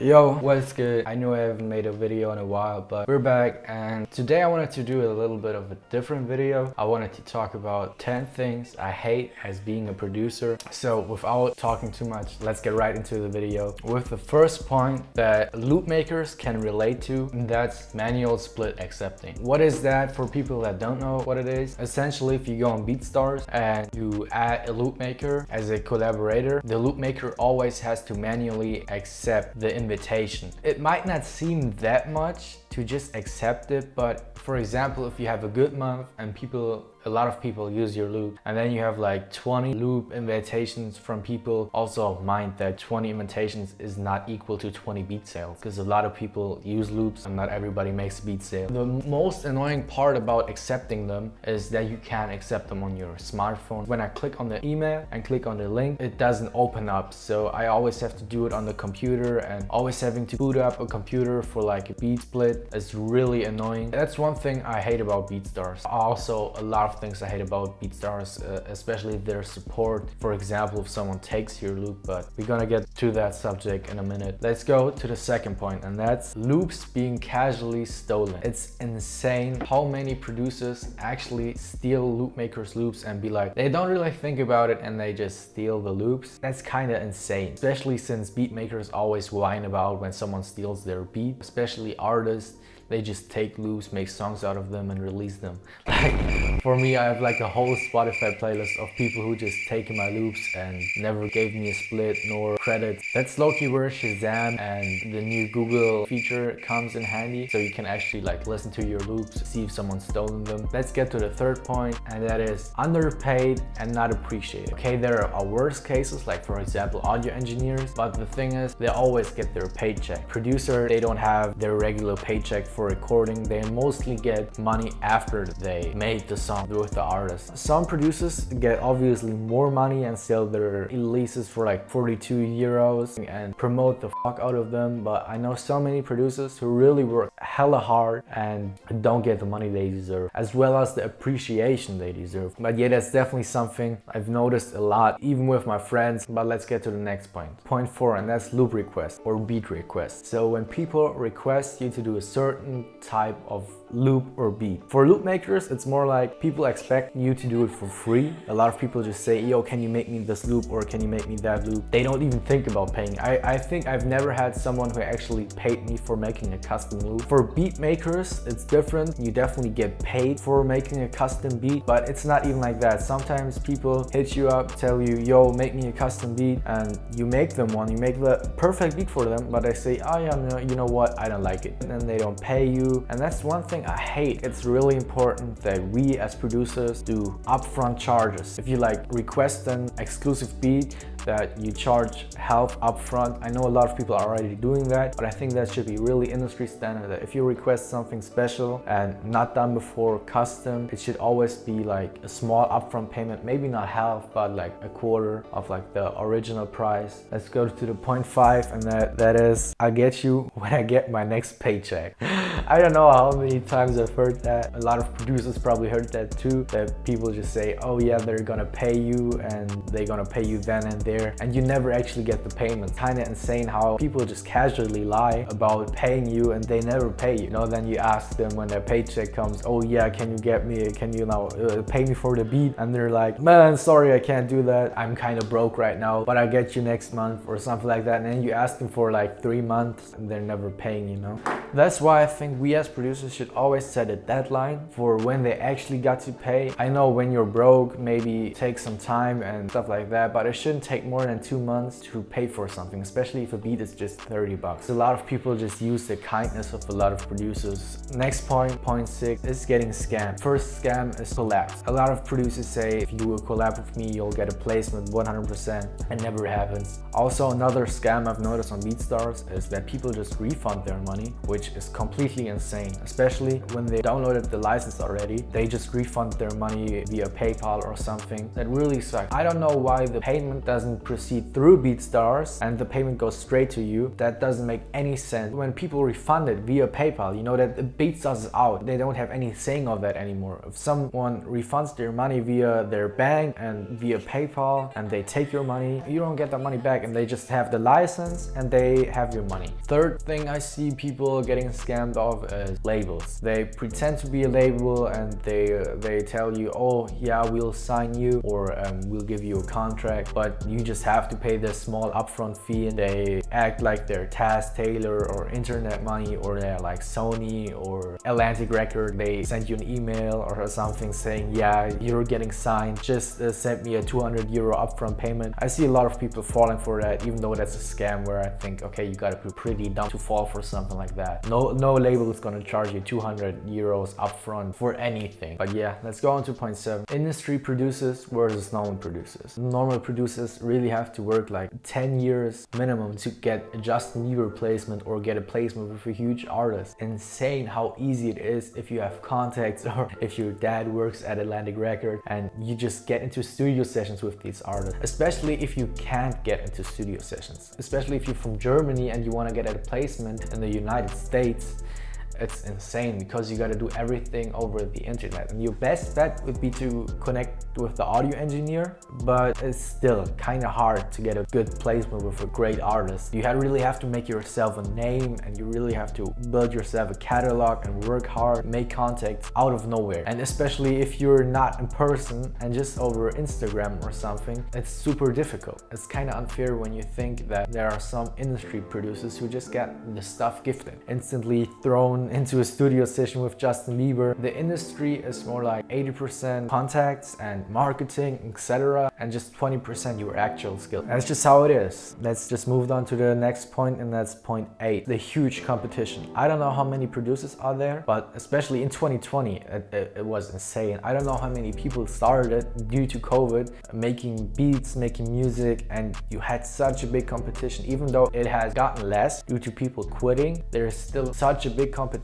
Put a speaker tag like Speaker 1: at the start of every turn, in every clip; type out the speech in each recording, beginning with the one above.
Speaker 1: Yo, what's good? I know I haven't made a video in a while, but we're back, and today I wanted to do a little bit of a different video. I wanted to talk about 10 things I hate as being a producer. So without talking too much, let's get right into the video with the first point that loop makers can relate to, and that's manual split accepting. What is that for people that don't know what it is? Essentially, if you go on BeatStars and you add a loop maker as a collaborator, the loop maker always has to manually accept the invitation. It might not seem that much to just accept it, but for example, if you have a good month and a lot of people use your loop, and then you have like 20 loop invitations from people, also mind that 20 invitations is not equal to 20 beat sales, because a lot of people use loops and not everybody makes a beat sale. The most annoying part about accepting them is that you can't accept them on your smartphone. When I click on the email and click on the link, it doesn't open up, so I always have to do it on the computer, and always having to boot up a computer for like a beat split is really annoying. That's one thing I hate about BeatStars. Also, a lot of things I hate about BeatStars, especially their support. For example, if someone takes your loop, but we're gonna get to that subject in a minute. Let's go to the second point, and that's loops being casually stolen. It's insane how many producers actually steal loop makers' loops and be like, they don't really think about it and they just steal the loops. That's kind of insane, especially since beat makers always whine about when someone steals their beat, especially artists. They just take loops, make songs out of them and release them. Like, for me, I have like a whole Spotify playlist of people who just taken my loops and never gave me a split nor credits. That's low-key where Shazam and the new Google feature comes in handy, so you can actually like listen to your loops, see if someone's stolen them. Let's get to the third point, and that is underpaid and not appreciated. Okay, there are worse cases, like for example, audio engineers, but the thing is, they always get their paycheck. Producer, they don't have their regular paycheck for recording. They mostly get money after they made the song with the artist. Some producers get obviously more money and sell their releases for like 42 euros and promote the fuck out of them, but I know so many producers who really work hella hard and don't get the money they deserve, as well as the appreciation they deserve. But yeah, that's definitely something I've noticed a lot, even with my friends. But let's get to the next point. Point 4, and that's loop request or beat request. So when people request you to do a certain type of loop or beat. For loop makers, it's more like people expect you to do it for free. A lot of people just say, yo, can you make me this loop, or can you make me that loop? They don't even think about paying. I think I've never had someone who actually paid me for making a custom loop. For beat makers, it's different. You definitely get paid for making a custom beat, but it's not even like that. Sometimes people hit you up, tell you, yo, make me a custom beat, and you make them one. You make the perfect beat for them, but they say, oh yeah, no, you know what, I don't like it. And then they don't pay you, and that's one thing I hate. It's really important that we as producers do upfront charges. If you like request an exclusive beat, that you charge half upfront. I know a lot of people are already doing that, but I think that should be really industry standard, that if you request something special and not done before, custom, it should always be like a small upfront payment, maybe not half, but like a quarter of like the original price. Let's go to the point 5, and that is, I'll get you when I get my next paycheck. I don't know how many times I've heard that. A lot of producers probably heard that too, that people just say, oh yeah, they're gonna pay you and they're gonna pay you then and there, and you never actually get the payment. Kinda insane how people just casually lie about paying you and they never pay you. You know, then you ask them when their paycheck comes, oh yeah, can you now pay me for the beat? And they're like, man, sorry, I can't do that. I'm kind of broke right now, but I'll get you next month or something like that. And then you ask them for like 3 months and they're never paying, you know? That's why I think we as producers should always set a deadline for when they actually got to pay. I know when you're broke, maybe take some time and stuff like that, but it shouldn't take more than 2 months to pay for something, especially if a beat is just 30 bucks. A lot of people just use the kindness of a lot of producers. Next point, point 6, is getting scammed. First scam is collabs. A lot of producers say, if you do a collab with me, you'll get a placement 100%. It never happens. Also, another scam I've noticed on BeatStars is that people just refund their money, which is completely insane, especially when they downloaded the license already. They just refund their money via PayPal or something. That really sucks. I don't know why the payment doesn't doesn't proceed through BeatStars and the payment goes straight to you, that doesn't make any sense. When people refund it via PayPal, you know that the BeatStars is out. They don't have any saying of that anymore. If someone refunds their money via their bank and via PayPal and they take your money, you don't get that money back, and they just have the license and they have your money. Third thing I see people getting scammed of is labels. They pretend to be a label and they tell you, oh yeah, we'll sign you, or we'll give you a contract, but you just have to pay this small upfront fee, and they act like they're Taz Taylor or Internet Money, or they're like Sony or Atlantic Record. They send you an email or something saying, yeah, you're getting signed, just send me a 200 euro upfront payment. I see a lot of people falling for that, even though that's a scam, where I think, okay, you gotta be pretty dumb to fall for something like that. No label is gonna charge you 200 euros upfront for anything. But yeah, let's go on to point 7. Industry producers versus normal producers. Normal producers really have to work like 10 years minimum to get a Justin Bieber placement or get a placement with a huge artist. Insane how easy it is if you have contacts, or if your dad works at Atlantic Record and you just get into studio sessions with these artists. Especially if you can't get into studio sessions. Especially if you're from Germany and you want to get a placement in the United States. It's insane because you got to do everything over the internet, and your best bet would be to connect with the audio engineer, but it's still kind of hard to get a good placement with a great artist. You really have to make yourself a name, and you really have to build yourself a catalog and work hard, make contacts out of nowhere. And especially if you're not in person and just over Instagram or something, it's super difficult. It's kind of unfair when you think that there are some industry producers who just get the stuff gifted, instantly thrown into a studio session with Justin Bieber. The industry is more like 80% contacts and marketing, etc., and just 20% your actual skill. That's just how it is. Let's just move on to the next point, and that's point 8. The huge competition. I don't know how many producers are there, but especially in 2020, it was insane. I don't know how many people started due to COVID making beats, making music, and you had such a big competition. Even though it has gotten less due to people quitting, there's still such a big competition.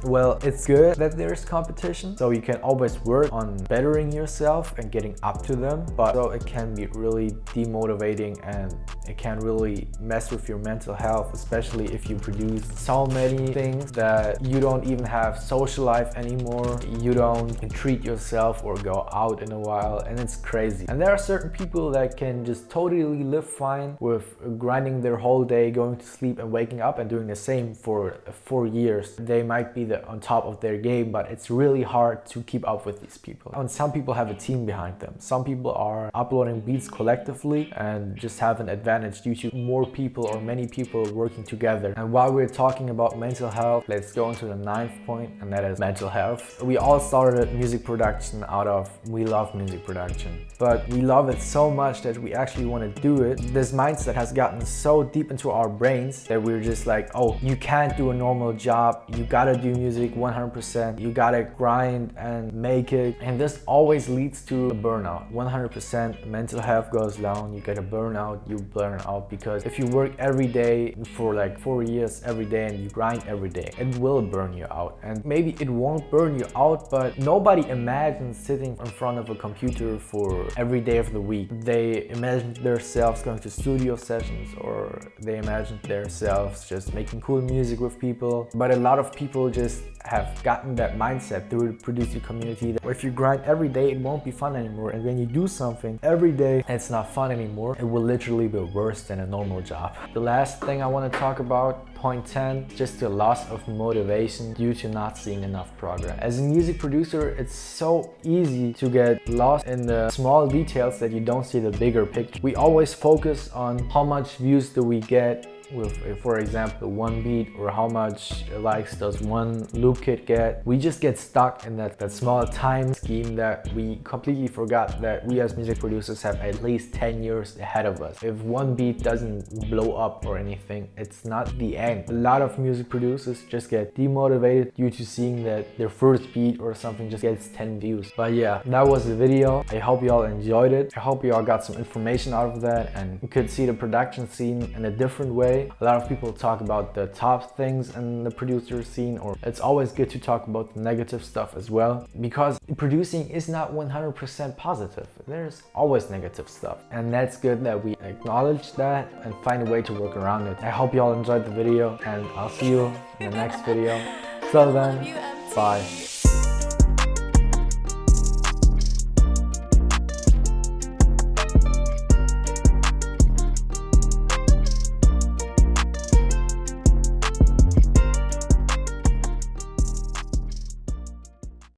Speaker 1: Well, it's good that there's competition, so you can always work on bettering yourself and getting up to them, but so it can be really demotivating, and it can really mess with your mental health, especially if you produce so many things that you don't even have social life anymore. You don't treat yourself or go out in a while, and it's crazy. And there are certain people that can just totally live fine with grinding their whole day, going to sleep and waking up and doing the same for 4 years. They might be on top of their game, but it's really hard to keep up with these people. And some people have a team behind them. Some people are uploading beats collectively and just have an advantage due to more people or many people working together. And while we're talking about mental health, let's go into the 9th point, and that is mental health. We all started music production out of we love music production, but we love it so much that we actually want to do it. This mindset has gotten so deep into our brains that we're just like, oh, you can't do a normal job. You gotta do music 100%. You gotta grind and make it. And this always leads to a burnout. 100% mental health goes down. You get a burnout, you burn out, because if you work every day for like 4 years every day and you grind every day, it will burn you out. And maybe it won't burn you out, but nobody imagines sitting in front of a computer for every day of the week. They imagine themselves going to studio sessions, or they imagine themselves just making cool music with people. But a lot of people just have gotten that mindset through the producer community that if you grind every day, it won't be fun anymore. And when you do something every day, it's not fun anymore. It will literally be worse than a normal job. The last thing I want to talk about, point 10, just the loss of motivation due to not seeing enough progress. As a music producer, it's so easy to get lost in the small details that you don't see the bigger picture. We always focus on how much views do we get with, for example, one beat, or how much likes does one loop kit get. We just get stuck in that small time scheme that we completely forgot that we as music producers have at least 10 years ahead of us. If one beat doesn't blow up or anything, it's not the end. A lot of music producers just get demotivated due to seeing that their first beat or something just gets 10 views. But yeah, that was the video. I hope you all enjoyed it. I hope you all got some information out of that and you could see the production scene in a different way. today. A lot of people talk about the top things in the producer scene, or it's always good to talk about the negative stuff as well, because producing is not 100% positive. There's always negative stuff, and that's good that we acknowledge that and find a way to work around it. I hope you all enjoyed the video, and I'll see you in the next video. So then, bye.